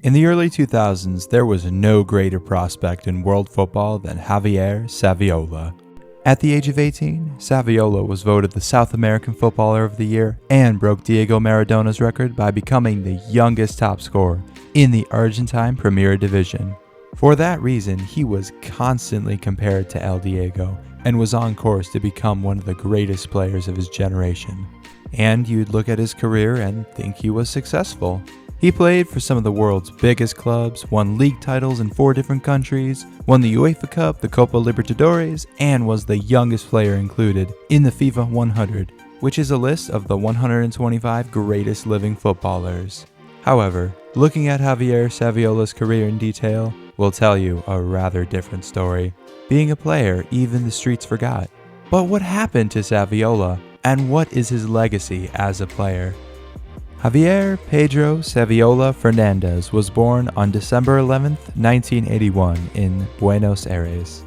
In the early 2000s, there was no greater prospect in world football than Javier Saviola. At the age of 18, Saviola was voted the South American Footballer of the Year and broke Diego Maradona's record by becoming the youngest top scorer in the Argentine Premier Division. For that reason, he was constantly compared to El Diego and was on course to become one of the greatest players of his generation. And you'd look at his career and think he was successful. He played for some of the world's biggest clubs, won league titles in 4 different countries, won the UEFA Cup, the Copa Libertadores, and was the youngest player included in the FIFA 100, which is a list of the 125 greatest living footballers. However, looking at Javier Saviola's career in detail will tell you a rather different story. Being a player, even the streets forgot. But what happened to Saviola, and what is his legacy as a player? Javier Pedro Saviola Fernandez was born on December 11, 1981 in Buenos Aires.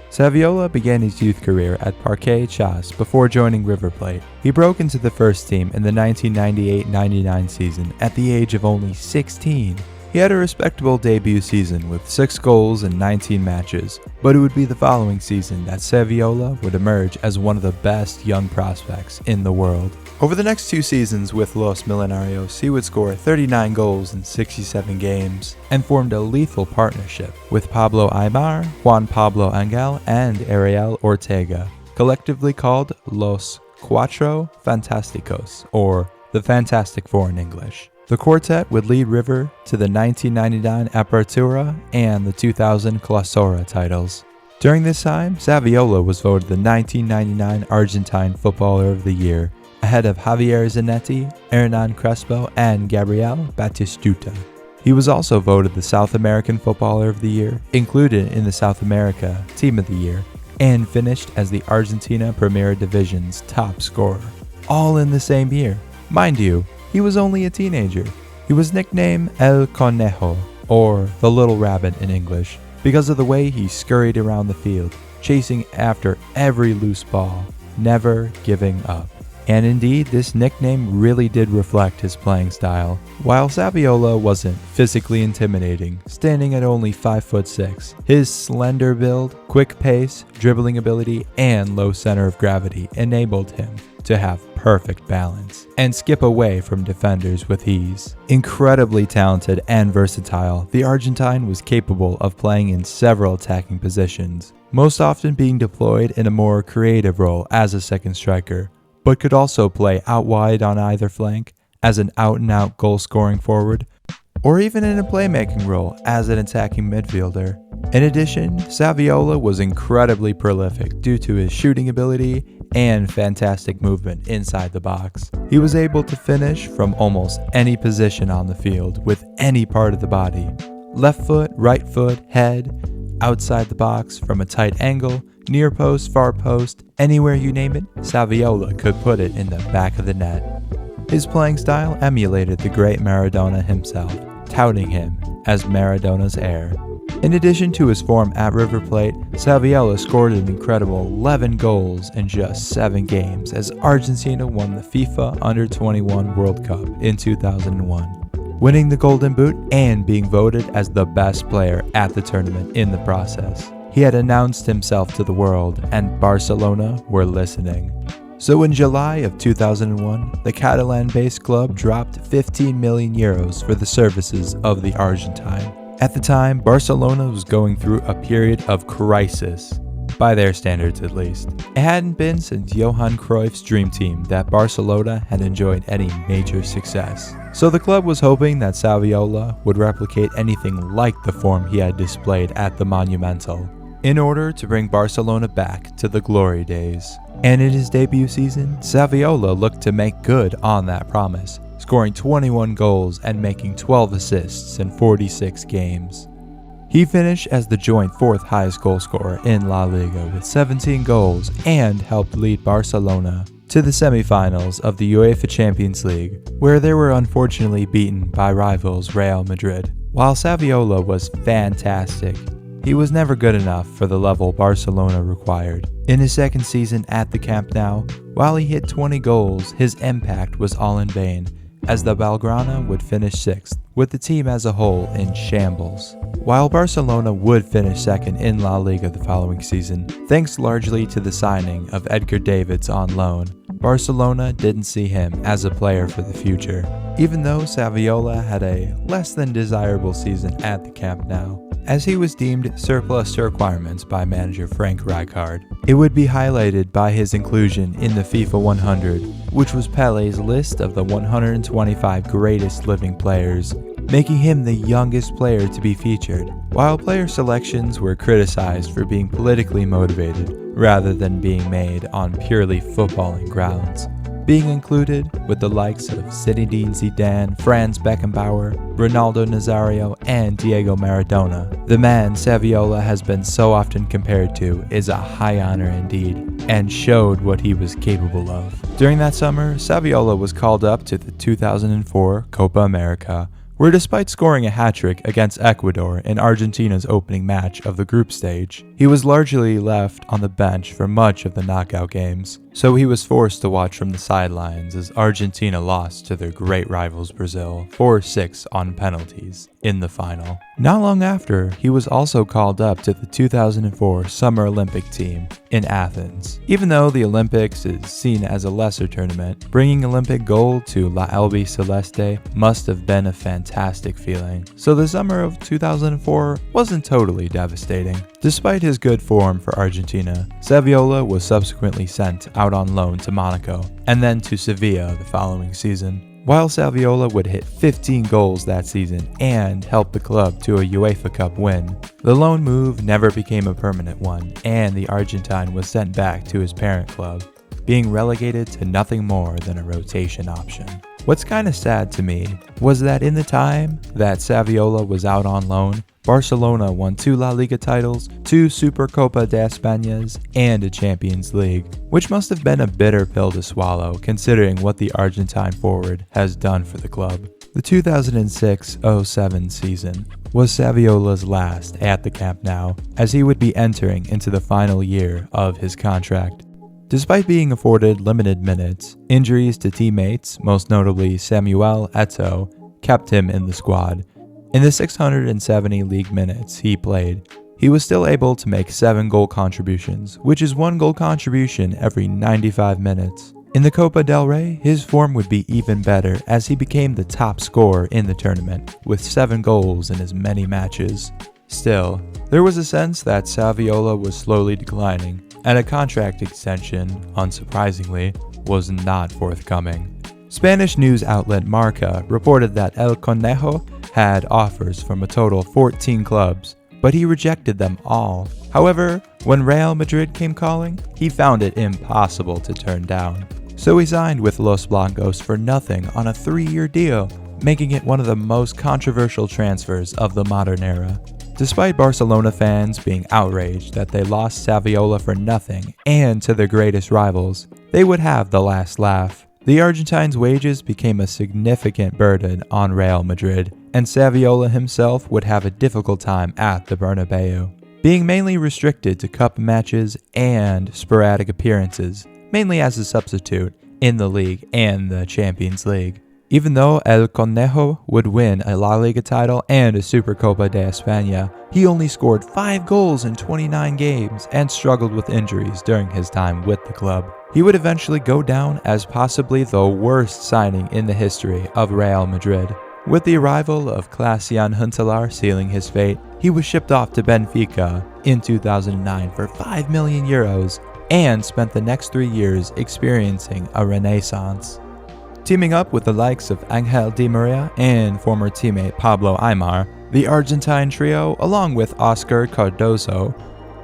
Saviola began his youth career at Parque Chas before joining River Plate. He broke into the first team in the 1998-99 season at the age of only 16. He had a respectable debut season with 6 goals in 19 matches, but it would be the following season that Saviola would emerge as one of the best young prospects in the world. Over the next 2 seasons with Los Millonarios, he would score 39 goals in 67 games and formed a lethal partnership with Pablo Aimar, Juan Pablo Angel, and Ariel Ortega, collectively called Los Cuatro Fantásticos, or the Fantastic Four in English. The quartet would lead River to the 1999 Apertura and the 2000 Clausura titles. During this time, Saviola was voted the 1999 Argentine Footballer of the Year, ahead of Javier Zanetti, Hernan Crespo, and Gabriel Batistuta. He was also voted the South American Footballer of the Year, included in the South America Team of the Year, and finished as the Argentina Primera Division's top scorer, all in the same year. Mind you, he was only a teenager. He was nicknamed El Conejo, or the Little Rabbit in English, because of the way he scurried around the field, chasing after every loose ball, never giving up. And indeed, this nickname really did reflect his playing style. While Saviola wasn't physically intimidating, standing at only 5'6", his slender build, quick pace, dribbling ability, and low center of gravity enabled him to have perfect balance and skip away from defenders with ease. Incredibly talented and versatile, the Argentine was capable of playing in several attacking positions, most often being deployed in a more creative role as a second striker, but could also play out wide on either flank as an out-and-out goal-scoring forward, or even in a playmaking role as an attacking midfielder. In addition, Saviola was incredibly prolific due to his shooting ability and fantastic movement inside the box. He was able to finish from almost any position on the field with any part of the body. Left foot, right foot, head, outside the box, from a tight angle, near post, far post, anywhere you name it, Saviola could put it in the back of the net. His playing style emulated the great Maradona himself, touting him as Maradona's heir. In addition to his form at River Plate, Saviola scored an incredible 11 goals in just 7 games as Argentina won the FIFA Under-21 World Cup in 2001, winning the Golden Boot and being voted as the best player at the tournament in the process. He had announced himself to the world, and Barcelona were listening. So in July of 2001, the Catalan-based club dropped 15 million euros for the services of the Argentine. At the time, Barcelona was going through a period of crisis, by their standards at least. It hadn't been since Johan Cruyff's dream team that Barcelona had enjoyed any major success. So the club was hoping that Saviola would replicate anything like the form he had displayed at the Monumental, in order to bring Barcelona back to the glory days. And in his debut season, Saviola looked to make good on that promise, scoring 21 goals and making 12 assists in 46 games. He finished as the joint 4th highest goal scorer in La Liga with 17 goals and helped lead Barcelona to the semifinals of the UEFA Champions League, where they were unfortunately beaten by rivals Real Madrid. While Saviola was fantastic, he was never good enough for the level Barcelona required. In his second season at the Camp Nou, while he hit 20 goals, his impact was all in vain, as the Blaugrana would finish 6th, with the team as a whole in shambles. While Barcelona would finish second in La Liga the following season, thanks largely to the signing of Edgar Davids on loan, Barcelona didn't see him as a player for the future, even though Saviola had a less than desirable season at the Camp Nou, as he was deemed surplus to requirements by manager Frank Rijkaard. It would be highlighted by his inclusion in the FIFA 100, which was Pele's list of the 125 greatest living players, making him the youngest player to be featured, while player selections were criticized for being politically motivated rather than being made on purely footballing grounds. Being included with the likes of Zinedine Zidane, Franz Beckenbauer, Ronaldo Nazario, and Diego Maradona, the man Saviola has been so often compared to is a high honor indeed, and showed what he was capable of. During that summer, Saviola was called up to the 2004 Copa America, where despite scoring a hat-trick against Ecuador in Argentina's opening match of the group stage, he was largely left on the bench for much of the knockout games, so he was forced to watch from the sidelines as Argentina lost to their great rivals Brazil 4-6 on penalties in the final. Not long after, he was also called up to the 2004 Summer Olympic team in Athens. Even though the Olympics is seen as a lesser tournament, bringing Olympic gold to La Albi Celeste must have been a fantastic feeling, so the summer of 2004 wasn't totally devastating. Despite his good form for Argentina, Saviola was subsequently sent out on loan to Monaco and then to Sevilla the following season. While Saviola would hit 15 goals that season and help the club to a UEFA Cup win, the loan move never became a permanent one, and the Argentine was sent back to his parent club, being relegated to nothing more than a rotation option. What's kinda sad to me was that in the time that Saviola was out on loan, Barcelona won 2 La Liga titles, 2 Supercopa de Españas, and a Champions League, which must have been a bitter pill to swallow considering what the Argentine forward has done for the club. The 2006-07 season was Saviola's last at the Camp Nou, as he would be entering into the final year of his contract. Despite being afforded limited minutes, injuries to teammates, most notably Samuel Eto'o, kept him in the squad. In the 670 league minutes he played, he was still able to make 7 goal contributions, which is 1 goal contribution every 95 minutes. In the Copa del Rey, his form would be even better as he became the top scorer in the tournament, with 7 goals in as many matches. Still, there was a sense that Saviola was slowly declining, and a contract extension, unsurprisingly, was not forthcoming. Spanish news outlet Marca reported that El Conejo had offers from a total of 14 clubs, but he rejected them all. However, when Real Madrid came calling, he found it impossible to turn down. So he signed with Los Blancos for nothing on a 3-year deal, making it one of the most controversial transfers of the modern era. Despite Barcelona fans being outraged that they lost Saviola for nothing and to their greatest rivals, they would have the last laugh. The Argentine's wages became a significant burden on Real Madrid, and Saviola himself would have a difficult time at the Bernabeu, being mainly restricted to cup matches and sporadic appearances, mainly as a substitute in the league and the Champions League. Even though El Conejo would win a La Liga title and a Supercopa de España, he only scored 5 goals in 29 games and struggled with injuries during his time with the club. He would eventually go down as possibly the worst signing in the history of Real Madrid. With the arrival of Klaas-Jan Huntelaar sealing his fate, he was shipped off to Benfica in 2009 for €5 million and spent the next 3 years experiencing a renaissance. Teaming up with the likes of Angel Di Maria and former teammate Pablo Aimar, the Argentine trio, along with Oscar Cardozo,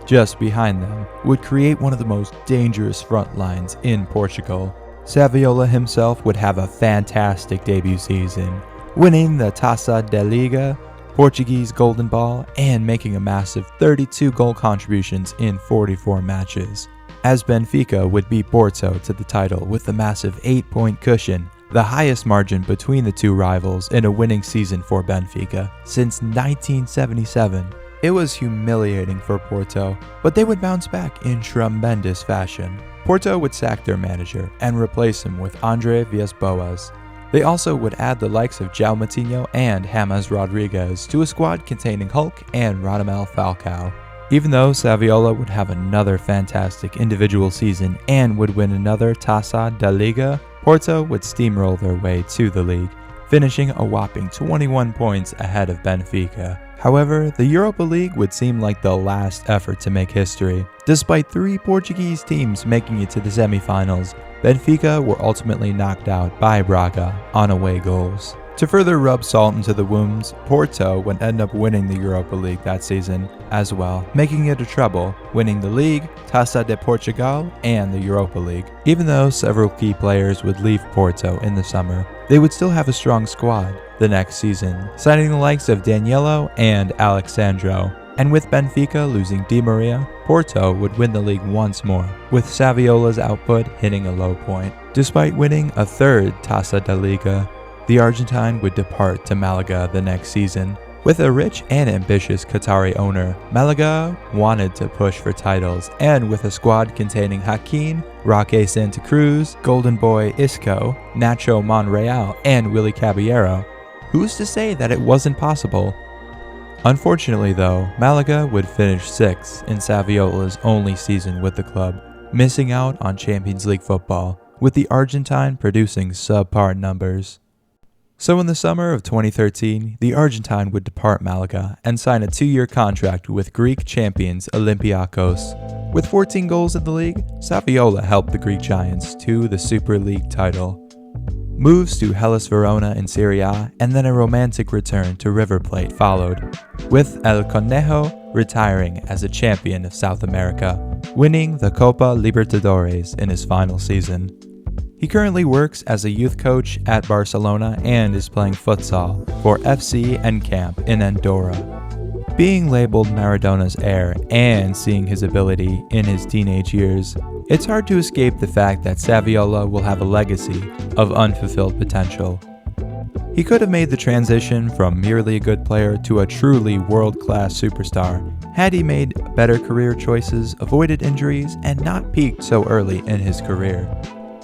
just behind them, would create one of the most dangerous front lines in Portugal. Saviola himself would have a fantastic debut season, winning the Taça da Liga, Portuguese Golden Ball, and making a massive 32 goal contributions in 44 matches, as Benfica would beat Porto to the title with a massive 8-point cushion, the highest margin between the two rivals in a winning season for Benfica since 1977. It was humiliating for Porto, but they would bounce back in tremendous fashion. Porto would sack their manager and replace him with André Villas-Boas. They also would add the likes of João Moutinho and James Rodriguez to a squad containing Hulk and Radamel Falcao. Even though Saviola would have another fantastic individual season and would win another Taça da Liga, Porto would steamroll their way to the league, finishing a whopping 21 points ahead of Benfica. However, the Europa League would seem like the last effort to make history. Despite 3 Portuguese teams making it to the semi-finals, Benfica were ultimately knocked out by Braga on away goals. To further rub salt into the wounds, Porto would end up winning the Europa League that season as well, making it a treble, winning the league, Taça de Portugal, and the Europa League. Even though several key players would leave Porto in the summer, they would still have a strong squad the next season, signing the likes of Danilo and Alexandro. And with Benfica losing Di Maria, Porto would win the league once more, with Saviola's output hitting a low point. Despite winning a 3rd Taça da Liga, the Argentine would depart to Malaga the next season. With a rich and ambitious Qatari owner, Malaga wanted to push for titles, and with a squad containing Hakim, Roque Santa Cruz, Golden Boy Isco, Nacho Monreal, and Willy Caballero, who's to say that it wasn't possible? Unfortunately though, Malaga would finish 6th in Saviola's only season with the club, missing out on Champions League football, with the Argentine producing subpar numbers. So in the summer of 2013, the Argentine would depart Malaga and sign a 2-year contract with Greek champions Olympiacos. With 14 goals in the league, Saviola helped the Greek Giants to the Super League title. Moves to Hellas Verona in Serie A, and then a romantic return to River Plate followed, with El Conejo retiring as a champion of South America, winning the Copa Libertadores in his final season. He currently works as a youth coach at Barcelona and is playing futsal for FC Encamp in Andorra. Being labeled Maradona's heir and seeing his ability in his teenage years, it's hard to escape the fact that Saviola will have a legacy of unfulfilled potential. He could have made the transition from merely a good player to a truly world-class superstar had he made better career choices, avoided injuries, and not peaked so early in his career.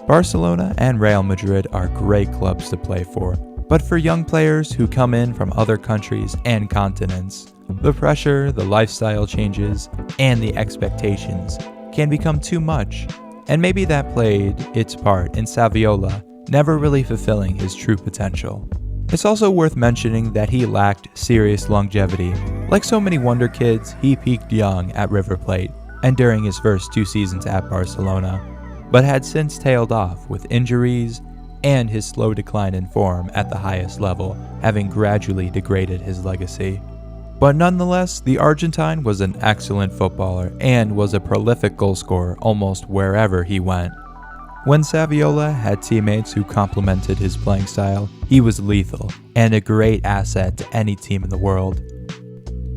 Barcelona and Real Madrid are great clubs to play for, but for young players who come in from other countries and continents, the pressure, the lifestyle changes, and the expectations can become too much, and maybe that played its part in Saviola never really fulfilling his true potential. It's also worth mentioning that he lacked serious longevity. Like so many wonder kids, he peaked young at River Plate and during his first 2 seasons at Barcelona, but had since tailed off with injuries and his slow decline in form at the highest level, having gradually degraded his legacy. But nonetheless, the Argentine was an excellent footballer and was a prolific goalscorer almost wherever he went. When Saviola had teammates who complemented his playing style, he was lethal and a great asset to any team in the world.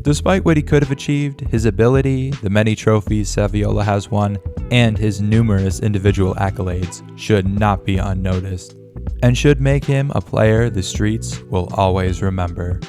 Despite what he could have achieved, his ability, the many trophies Saviola has won, and his numerous individual accolades should not be unnoticed, and should make him a player the streets will always remember.